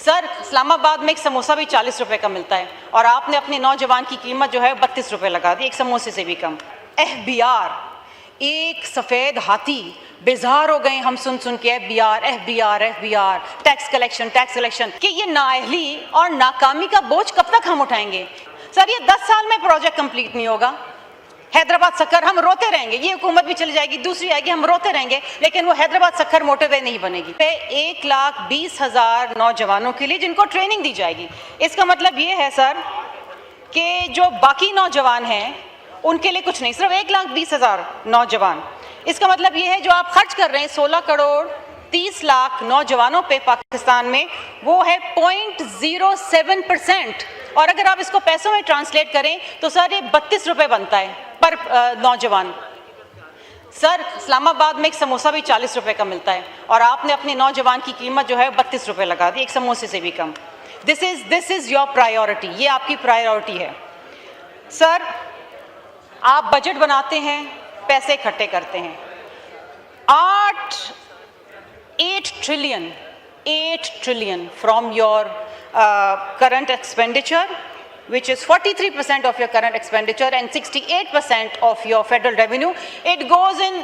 Sir Islamabad में एक समोसा भी 40 रुपए का मिलता है और आपने अपने नौजवान की कीमत जो है 32 रुपए लगा दी, एक समोसे से भी कम। FBR, एक सफ़ेद हाथी, बेजार हो गए हम सुन सुन के FBR, टैक्स कलेक्शन कि ये नाअहली और नाकामी का बोझ कब तक हम उठाएंगे? सर ये 10 साल में प्रोजेक्ट कंप्लीट नहीं होगा। हैदराबाद सक्कर हम रोते रहेंगे, ये हुकूमत भी चली जाएगी, दूसरी आएगी, हम रोते रहेंगे, लेकिन वो हैदराबाद सक्कर मोटरवे नहीं बनेगी। 1,20,000 नौजवानों के लिए जिनको ट्रेनिंग दी जाएगी। इसका मतलब ये है सर कि जो बाकी नौजवान हैं उनके लिए कुछ नहीं, सिर्फ 1,20,000 नौजवान। इसका मतलब ये है जो आप खर्च कर रहे हैं 16 करोड़ 30 लाख नौजवानों पे पाकिस्तान में, वो है 0.07%। और अगर आप इसको पैसों में ट्रांसलेट करें तो सर ये 32 रुपए बनता है पर नौजवान। सर इस्लामाबाद में एक समोसा भी 40 रुपए का मिलता है और आपने अपने नौजवान की कीमत जो है 32 रुपए लगा दी, एक समोसे से भी कम। दिस इज योर प्रायोरिटी, ये आपकी प्रायोरिटी है। सर आप बजट बनाते हैं, पैसे इकट्ठे करते हैं, 8 trillion from your current expenditure, which is 43% of your current expenditure and 68% of your federal revenue, it goes in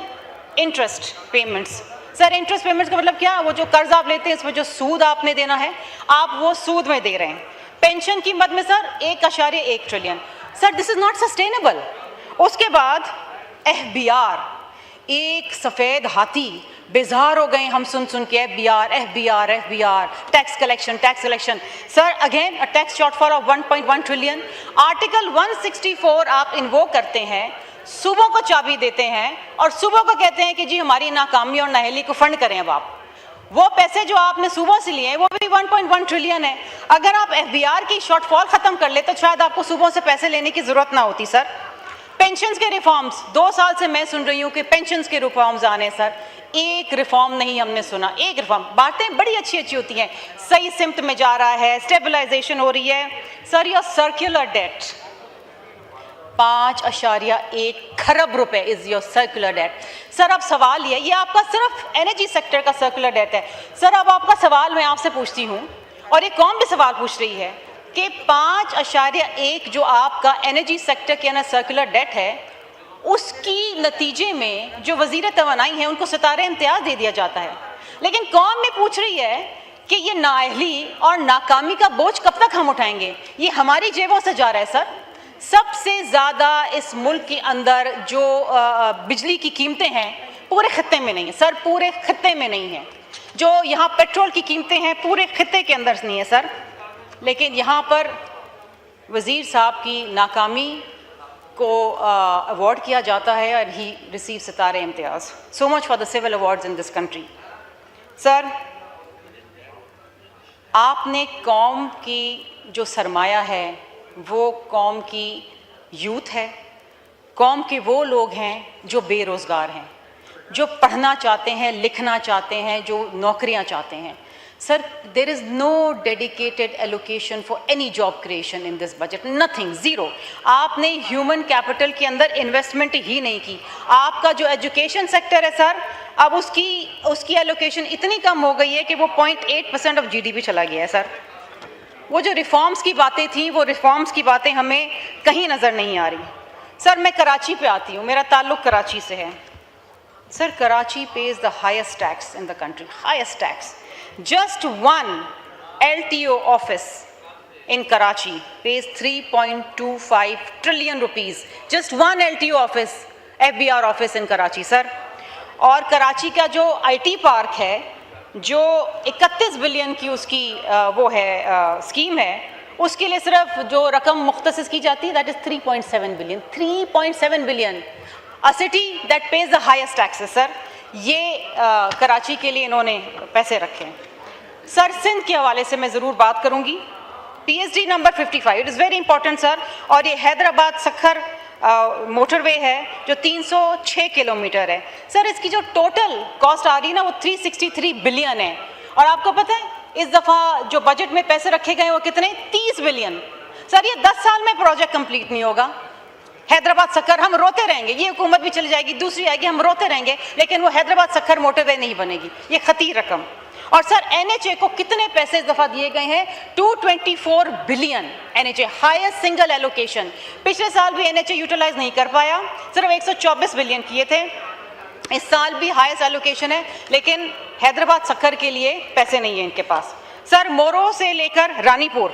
interest payments. Sir interest payments का मतलब क्या? वो जो कर्ज आप लेते हैं, इसमें जो सूद आपने देना है, आप वो सूद में दे रहे हैं। पेंशन की मद में sir 1.1 trillion. Sir this is not sustainable. उसके बाद FBR, एक सफ़ेद हाथी, बेजार हो गए हम सुन सुन के FBR, tax collection. Sir again a tax shortfall of 1.1 trillion. Article 164 आप इन्वोक करते हैं, सूबों को चाबी देते हैं और सूबों को कहते हैं कि जी हमारी नाकामी और नाअहली को फंड करें। अब आप वो पैसे जो आपने सूबों से लिए हैं वो भी 1.1 ट्रिलियन है। अगर आप FBR की शॉर्टफॉल खत्म कर ले तो शायद आपको सूबों से पैसे लेने की जरूरत ना होती। सर पेंशन्स के रिफॉर्म्स, 2 साल से मैं सुन रही हूँ कि पेंशन्स के रिफॉर्म्स आने। सर एक रिफॉर्म नहीं हमने सुना, एक रिफॉर्म। बातें बड़ी अच्छी होती हैं, सही सिमत में जा रहा है, स्टेबलाइजेशन हो रही है। सर योर सर्कुलर डेट 5.1 खरब रुपए is your circular debt. Sir अब सवाल ये आपका सिर्फ एनर्जी सेक्टर का सर्कुलर डेट है। सर अब आपका सवाल मैं आपसे पूछती हूँ और ये कौन भी सवाल पूछ रही है कि 5.1 जो आपका एनर्जी सेक्टर के अंदर सर्कुलर डेट है, उसकी नतीजे में जो वजीर तवानाई है उनको सितारे इम्तियाज दे दिया जाता है। लेकिन कौन में पूछ रही है कि ये नाअहली और नाकामी का बोझ कब तक हम उठाएंगे? ये हमारी जेबों से जा रहा है। सर सबसे ज़्यादा इस मुल्क के अंदर जो बिजली की कीमतें हैं पूरे खत्ते में नहीं है। सर पूरे खत्ते में नहीं है। जो यहाँ पेट्रोल की कीमतें हैं पूरे खत्ते के अंदर नहीं है सर। लेकिन यहाँ पर वज़ीर साहब की नाकामी को अवार्ड किया जाता है और ही receive Sitare Imtiaz. So much for the civil awards in this country. Sir आपने कौम की जो सरमाया है वो कौम की यूथ है, कौम के वो लोग हैं जो बेरोज़गार हैं, जो पढ़ना चाहते हैं, लिखना चाहते हैं, जो नौकरियां चाहते हैं। Sir, there is no dedicated allocation for any job creation in this budget. Nothing, zero. आपने ह्यूमन कैपिटल के अंदर इन्वेस्टमेंट ही नहीं की। आपका जो एजुकेशन सेक्टर है सर, अब उसकी एलोकेशन इतनी कम हो गई है कि वो 0.8% ऑफ GDP चला गया है। सर वो जो रिफॉर्म्स की बातें थी, वो रिफॉर्म्स की बातें हमें कहीं नज़र नहीं आ रही। सर मैं कराची पे आती हूँ, मेरा ताल्लुक़ कराची से है। Sir Karachi page the highest tax in the country, highest tax. Just one LTO office in Karachi pays 3.25 trillion rupees. Just one LTO office, FBR office in Karachi, sir. और कराची का जो IT पार्क है, जो 31 बिलियन की उसकी वो है scheme है, उसके लिए सिर्फ जो रकम मुख्तसिस की जाती है that is 3.7 billion. 3.7 billion, a city that pays the highest taxes, sir. ये कराची के लिए इन्होंने पैसे रखे हैं। सर सिंध के हवाले से मैं ज़रूर बात करूंगी। PSD number 55, it is very important sir. और ये हैदराबाद सक्खर मोटरवे है जो 306 किलोमीटर है। सर इसकी जो टोटल कॉस्ट आ रही है ना वो 363 बिलियन है। और आपको पता है इस दफ़ा जो बजट में पैसे रखे गए वो कितने? 30 बिलियन। सर ये 10 साल में प्रोजेक्ट कंप्लीट नहीं होगा। हैदराबाद सक्खर हम रोते रहेंगे, ये हुकूमत भी चली जाएगी, दूसरी आएगी, हम रोते रहेंगे, लेकिन वो हैदराबाद सक्खर मोटरवे नहीं बनेगी। ये खतीर रकम। और सर एनएचए को कितने पैसे इस दफा दिए गए हैं? 224 billion NHA, highest single allocation. पिछले साल भी एनएचए यूटिलाइज नहीं कर पाया, सिर्फ 124 बिलियन किए थे। इस साल भी हाईएस्ट एलोकेशन है, लेकिन हैदराबाद सक्खर के लिए पैसे नहीं है इनके पास। सर मोरो से लेकर रानीपुर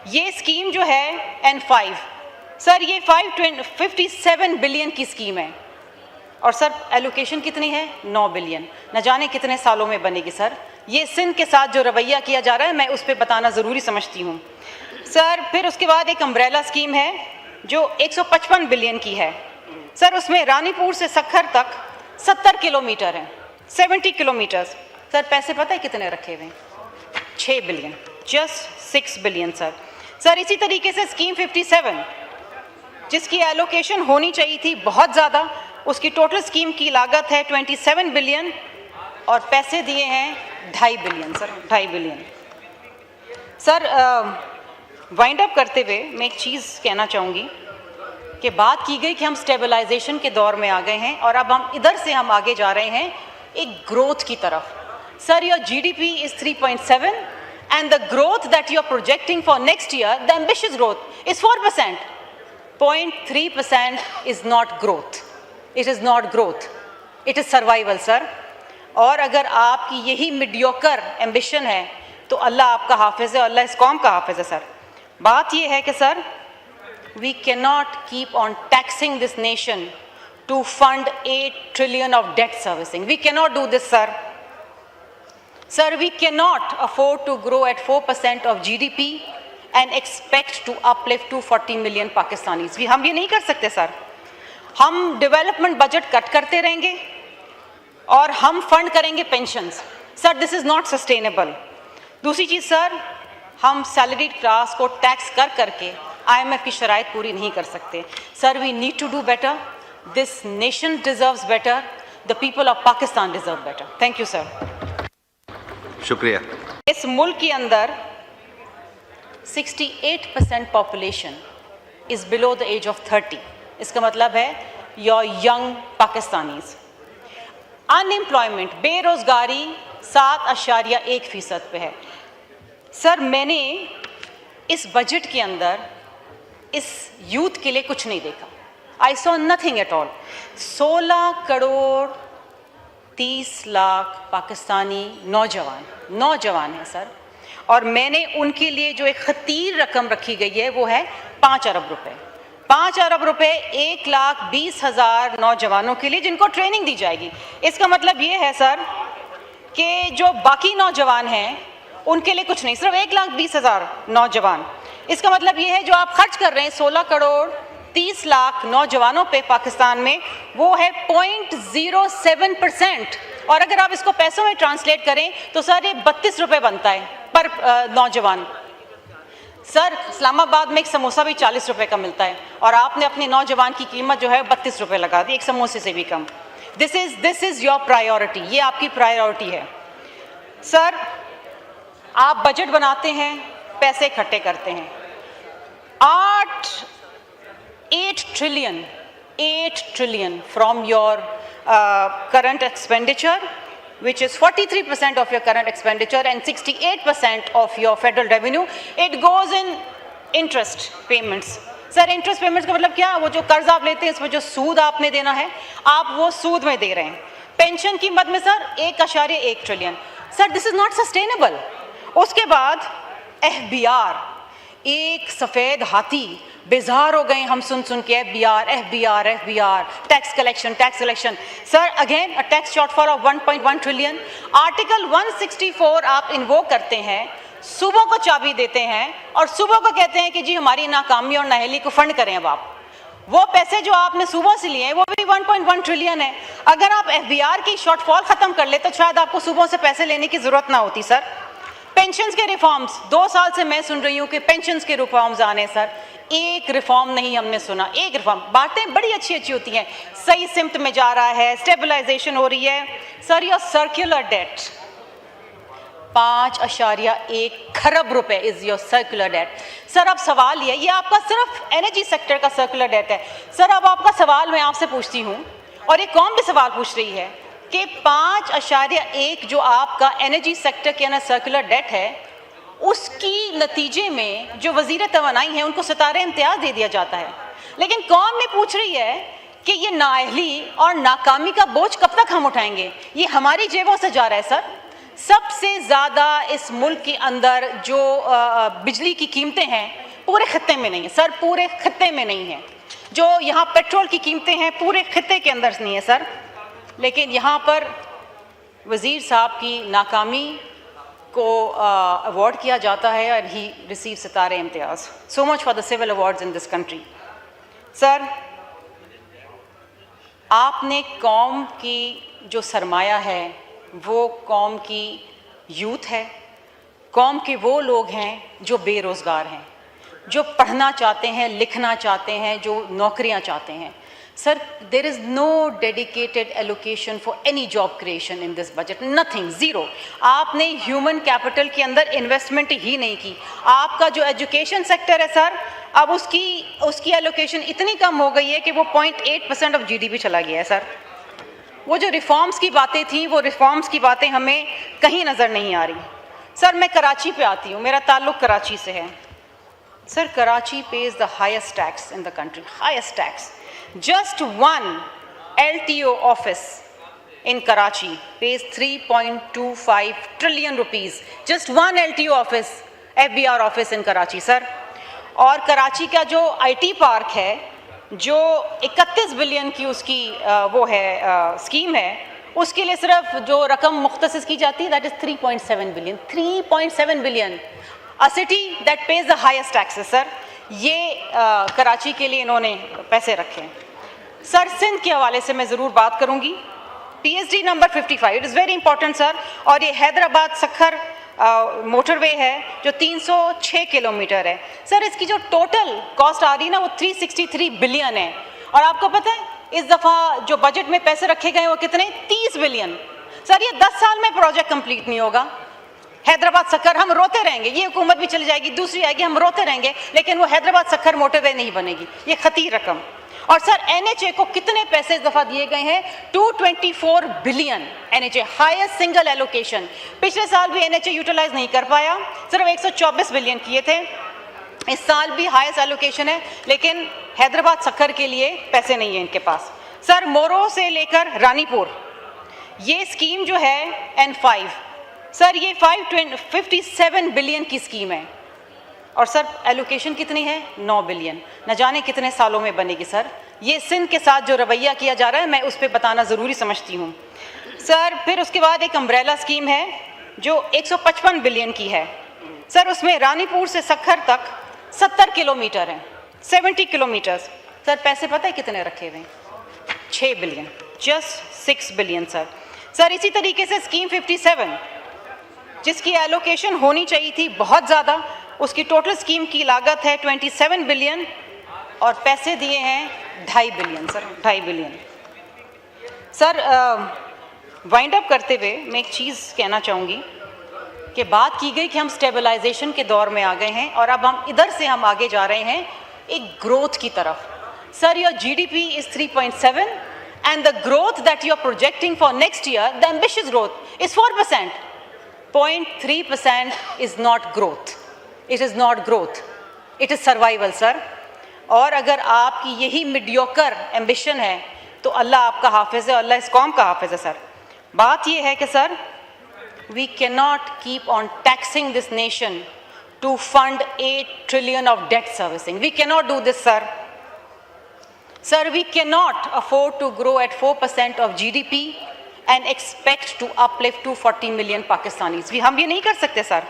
ये स्कीम जो है N5, सर ये 557 बिलियन की स्कीम है और सर एलोकेशन कितनी है? 9 बिलियन। न जाने कितने सालों में बनेगी सर। ये सिंध के साथ जो रवैया किया जा रहा है, मैं उस पर बताना ज़रूरी समझती हूँ सर। फिर उसके बाद एक अम्ब्रेला स्कीम है जो 155 बिलियन की है सर। उसमें रानीपुर से सक्खर तक 70 किलोमीटर है, 70 किलोमीटर्स। सर पैसे पता है कितने रखे हुए? 6 billion, just 6 billion sir. Sir इसी तरीके से स्कीम 57 जिसकी एलोकेशन होनी चाहिए थी बहुत ज़्यादा, उसकी टोटल स्कीम की लागत है 27 बिलियन और पैसे दिए हैं 2.5 billion sir, 2.5 billion. Sir wind up करते हुए मैं एक चीज़ कहना चाहूँगी कि बात की गई कि हम स्टेबलाइजेशन के दौर में आ गए हैं और अब हम इधर से हम आगे जा रहे हैं एक ग्रोथ की तरफ। Sir your GDP is 3.7 and the growth that you are projecting for next year, the ambitious growth is 4%. 0.3% is not growth. It is not growth. It is survival, sir. और अगर आपकी यही मीडियोकर एम्बिशन है तो अल्लाह आपका हाफिज़ है, अल्लाह इस कौम का हाफिज़ है सर। बात ये है कि sir we cannot keep on taxing this nation to fund 8 trillion of debt servicing. We cannot do this, sir. Sir, we cannot afford to grow at 4% of GDP and expect to uplift 240 million Pakistanis. हम ये नहीं कर सकते sir. हम development budget cut करते रहेंगे और हम फंड करेंगे pensions. Sir this is not sustainable. दूसरी चीज़ सर, हम सैलरीड क्लास को टैक्स कर करके IMF की शराइत पूरी नहीं कर सकते। Sir we need to do better. This nation deserves better. The people of Pakistan deserve better. Thank you sir. शुक्रिया। इस मुल्क के अंदर 68% population is below the age of 30। इसका मतलब है योर यंग पाकिस्तानीज। अनएम्प्लॉयमेंट, बेरोज़गारी 7.1% पे है। सर मैंने इस बजट के अंदर इस यूथ के लिए कुछ नहीं देखा। I saw nothing at all. 16 crore 30 lakh Pakistani नौजवान हैं सर, और मैंने उनके लिए जो एक खतीर रकम रखी गई है वो है 5 अरब रुपए। 5 अरब रुपए 1,20,000 नौजवानों के लिए जिनको ट्रेनिंग दी जाएगी। इसका मतलब ये है सर कि जो बाकी नौजवान हैं उनके लिए कुछ नहीं, सिर्फ 1,20,000 नौजवान। इसका मतलब ये है जो आप खर्च कर रहे हैं 16 करोड़ 30 लाख नौजवानों पे पाकिस्तान में, वो है 0.07%। और अगर आप इसको पैसों में ट्रांसलेट करें तो सर ये 32 रुपये बनता है पर नौजवान। सर इस्लामाबाद में एक समोसा भी 40 रुपये का मिलता है और आपने अपने नौजवान की कीमत जो है 32 रुपये लगा दी, एक समोसे से भी कम। दिस इज़ योर प्रायोरिटी, ये आपकी प्रायोरिटी है। सर आप बजट बनाते हैं, पैसे इकट्ठे करते हैं। 8 trillion from your current expenditure, which is 43% of your current expenditure and 68% of your federal revenue, it goes in interest payments. Sir interest payments का मतलब क्या? वो जो कर्ज आप लेते हैं इसमें जो सूद आपने देना है आप वो सूद में दे रहे हैं। पेंशन की मद में sir 1.1 trillion. Sir this is not sustainable. उसके बाद FBR, एक सफ़ेद हाथी, बेजार हो गए हम सुन के FBR, tax collection. Sir again a tax shortfall of 1.1 trillion. Article 164 आप इन्वोक करते हैं, सूबों को चाबी देते हैं और सूबों को कहते हैं कि जी हमारी नाकामी और नाअहली को फंड करें। अब आप वो पैसे जो आपने सूबों से लिए हैं वो भी 1.1 ट्रिलियन है। अगर आप FBR की शॉर्टफॉल ख़त्म कर ले तो शायद आपको सूबों से पैसे लेने की ज़रूरत ना होती। सर पेंशन्स के रिफॉर्म्स, 2 साल से मैं सुन रही हूँ कि पेंशन्स के रिफॉर्म्स आने। सर एक रिफॉर्म नहीं हमने सुना, एक रिफॉर्म। बातें बड़ी अच्छी होती हैं, सही सिमत में जा रहा है, स्टेबलाइजेशन हो रही है। सर योर सर्कुलर डेट 5.1 खरब रुपए is your circular debt. Sir अब सवाल ये आपका सिर्फ एनर्जी सेक्टर का सर्कुलर डेट है। सर अब आपका सवाल मैं आपसे पूछती हूँ और एक कौम भी सवाल पूछ रही है कि 5.1 जो आपका एनर्जी सेक्टर के अंदर सर्कुलर डेट है, उसकी नतीजे में जो वजीर तवानाई हैं उनको सितारे इम्तियाज़ दे दिया जाता है। लेकिन कौम में पूछ रही है कि ये नाअहली और नाकामी का बोझ कब तक हम उठाएंगे? ये हमारी जेबों से जा रहा है सर। सबसे ज़्यादा इस मुल्क के अंदर जो बिजली की कीमतें हैं पूरे खत्ते में नहीं है सर, पूरे खत्ते में नहीं है। जो यहाँ पेट्रोल की कीमतें हैं पूरे खत्ते के अंदर नहीं है सर। लेकिन यहाँ पर वज़ीर साहब की नाकामी को अवार्ड किया जाता है और ही receive Sitare Imtiaz. So much for the civil awards in this country. Sir, आपने कौम की जो सरमाया है वो कौम की यूथ है, कौम के वो लोग हैं जो बेरोज़गार हैं, जो पढ़ना चाहते हैं, लिखना चाहते हैं, जो नौकरियां चाहते हैं। Sir, there is no dedicated allocation for any job creation in this budget, nothing, zero. आपने ह्यूमन कैपिटल के अंदर इन्वेस्टमेंट ही नहीं की। आपका जो एजुकेशन सेक्टर है सर, अब उसकी एलोकेशन इतनी कम हो गई है कि वो 0.8% ऑफ GDP चला गया है सर। वो जो रिफॉर्म्स की बातें थी, वो रिफॉर्म्स की बातें हमें कहीं नज़र नहीं आ रही। सर, मैं कराची पे आती हूँ, मेरा ताल्लुक़ कराची से है। Sir, Karachi page the highest tax in the country, highest tax. Just one LTO office in Karachi pays 3.25 trillion rupees. Just one LTO office, FBR office in Karachi, sir. और कराची का जो IT पार्क है, जो 31 बिलियन की उसकी वो है scheme है, उसके लिए सिर्फ जो रकम मुख्तसिस की जाती है, that is 3.7 billion. 3.7 billion. A city that pays the highest taxes, sir. ये कराची के लिए इन्होंने पैसे रखे हैं। सर, सिंध के हवाले से मैं ज़रूर बात करूंगी। PSD number 55, it is very important sir. और ये हैदराबाद सखर मोटरवे है जो 306 किलोमीटर है। सर, इसकी जो टोटल कॉस्ट आ रही है ना, वो 363 बिलियन है। और आपको पता है इस दफ़ा जो बजट में पैसे रखे गए वो कितने? 30 बिलियन। सर, ये 10 साल में प्रोजेक्ट कंप्लीट नहीं होगा। हैदराबाद सखर, हम रोते रहेंगे, ये हुकूमत भी चली जाएगी, दूसरी आएगी, हम रोते रहेंगे, लेकिन वो हैदराबाद सखर मोटरवे नहीं बनेगी। ये खतीर रकम। और सर, NHA को कितने पैसे इस दफ़ा दिए गए हैं? 224 billion NHA, highest single allocation. पिछले साल भी NHA यूटिलाइज नहीं कर पाया, सिर्फ 124 बिलियन किए थे। इस साल भी हाईएस्ट एलोकेशन है, लेकिन हैदराबाद सखर के लिए पैसे नहीं है इनके पास। सर, मोरो से लेकर रानीपुर ये स्कीम जो है N5, सर ये 557 बिलियन की स्कीम है। और सर, एलोकेशन कितनी है? 9 बिलियन। न जाने कितने सालों में बनेगी सर। ये सिंध के साथ जो रवैया किया जा रहा है, मैं उस पर बताना ज़रूरी समझती हूँ सर। फिर उसके बाद एक अम्ब्रेला स्कीम है जो 155 बिलियन की है। सर, उसमें रानीपुर से सखर तक 70 किलोमीटर हैं, 70 किलोमीटर्स। सर, पैसे पता है कितने रखे हुए हैं? 6 billion, just 6 billion sir. Sir, इसी तरीके से स्कीम 57 जिसकी एलोकेशन होनी चाहिए थी बहुत ज़्यादा, उसकी टोटल स्कीम की लागत है 27 बिलियन और पैसे दिए हैं 2.5 billion sir, 2.5 billion. Sir, wind up करते हुए मैं एक चीज़ कहना चाहूँगी कि बात की गई कि हम स्टेबलाइजेशन के दौर में आ गए हैं और अब हम इधर से हम आगे जा रहे हैं एक ग्रोथ की तरफ। Sir, your GDP is 3.7 and the growth that you are projecting for next year, the ambitious growth is 4%. 0.3% is not growth. It is not growth. It is survival, sir. और अगर आपकी यही mediocre ambition है तो अल्लाह आपका हाफिज़ है, अल्लाह इस कौम का हाफिज़ है सर। बात ये है कि sir, we cannot keep on taxing this nation to fund 8 trillion of debt servicing. We cannot do this, sir. Sir, we cannot afford to grow at 4% of GDP and expect to uplift 240 million Pakistanis. हम ये नहीं कर सकते sir.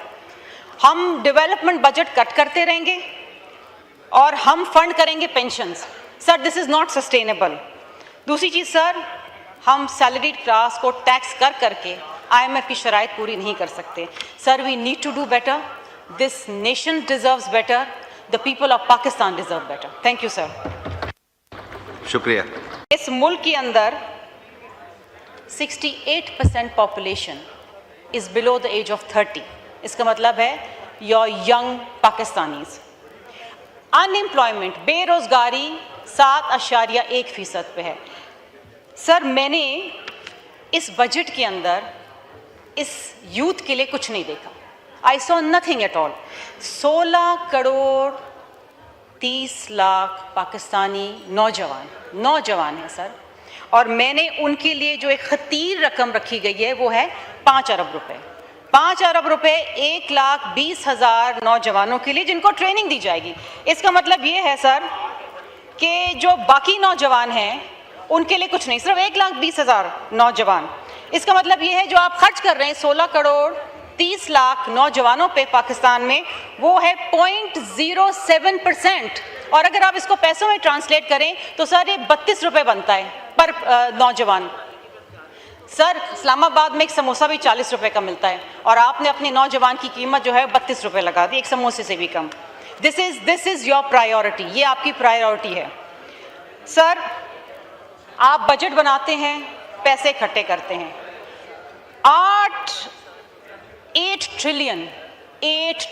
हम development budget cut करते रहेंगे और हम फंड करेंगे pensions. Sir, this is not sustainable. दूसरी चीज़ सर, हम सैलरीड क्लास को टैक्स कर करके IMF की शराइत पूरी नहीं कर सकते। Sir, we need to do better. This nation deserves better. The people of Pakistan deserve better. Thank you sir. शुक्रिया। इस मुल्क के अंदर 68% population is below the age of 30। इसका मतलब है योर यंग पाकिस्तानीज। अनएम्प्लॉयमेंट, बेरोज़गारी 7.1% पे है। सर, मैंने इस बजट के अंदर इस यूथ के लिए कुछ नहीं देखा। I saw nothing at all. 16 crore 30 lakh Pakistani नौजवान हैं सर, और मैंने उनके लिए जो एक खतीर रकम रखी गई है वो है 5 अरब रुपए। 5 अरब रुपए 1,20,000 नौजवानों के लिए जिनको ट्रेनिंग दी जाएगी। इसका मतलब ये है सर कि जो बाकी नौजवान हैं उनके लिए कुछ नहीं, सिर्फ 1,20,000 नौजवान। इसका मतलब ये है जो आप खर्च कर रहे हैं 16 करोड़ 30 लाख नौजवानों पे पाकिस्तान में, वो है 0.07%। और अगर आप इसको पैसों में ट्रांसलेट करें तो सर ये 32 रुपये बनता है पर नौजवान। सर इस्लामाबाद में एक समोसा भी 40 रुपये का मिलता है और आपने अपने नौजवान की कीमत जो है 32 रुपये लगा दी, एक समोसे से भी कम। दिस इज़ योर प्रायोरिटी, ये आपकी प्रायोरिटी है। सर आप बजट बनाते हैं, पैसे इकट्ठे करते हैं। 8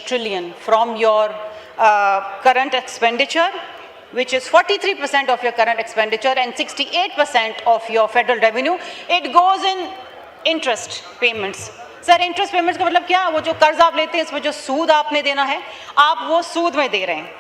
trillion from your current expenditure, which is 43% of your current expenditure and 68% of your federal revenue, it goes in interest payments. Sir interest payments का मतलब क्या? वो जो कर्ज आप लेते हैं इसमें जो सूद आपने देना है, आप वो सूद में दे रहे हैं।